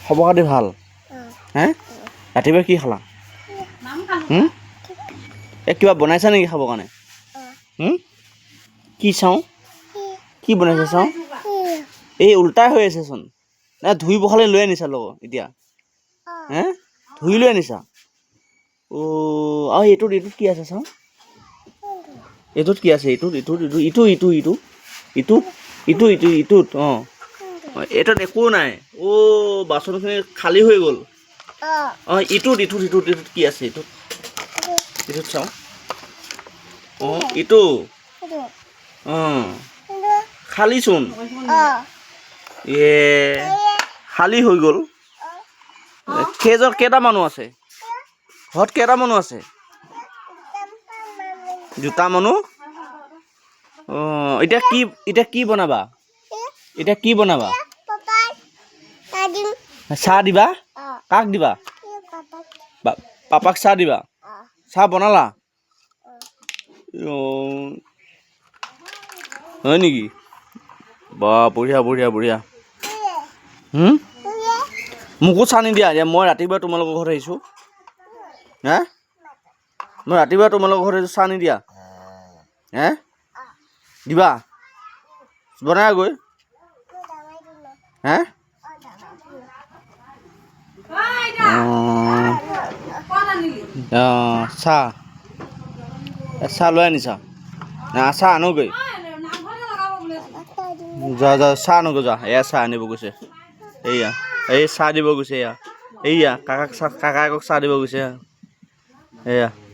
খবৰ খাতি ভাল হে ৰাতিপুৱা কি খালা কিবা বনাইছা নেকি খাবৰ কাৰণে কি চাওঁ কি বনাইছা চাওঁ এই উল্টাই হৈ আছেচোন না ধুই পখালি লৈ আনিছা লগত এতিয়া হে ধুই লৈ আনিছা আৰু এইটোত কি আছে চাওঁ এইটোত কি আছে ইটোত অঁ এইটোত একো নাই বাচনখিনি খালী হৈ গ'ল অঁ ইটোত কি আছে ইটোত চাওঁ অঁ ইটো অঁ খালীচোন খালী হৈ গ'ল কেইটা মানুহ আছে ঘৰত কেইটা মানুহ আছে দুটা মানুহ অঁ এতিয়া কি বনাবা চাহ দিবা কাক দিবা পাপাক চাহ দিবা চাহ বনালা হয় নেকি বা বঢ়িয়া মোকো চাহ নিদিয়া এতিয়া মই ৰাতিপুৱা তোমালোকৰ ঘৰত আহিছোঁ হে মই ৰাতিপুৱা তোমালোকৰ ঘৰত আহিছোঁ চাহ নিদিয়া হে দিবা বনাই গৈ হে চাহ লৈ আনিছা চাহ আনোগৈ যা চাহ আনোগৈ যা এয়া চাহ আনিব গৈছে এইয়া এই চাহ দিব গৈছে এয়া কাকাক চাহ দিব গৈছে এয়া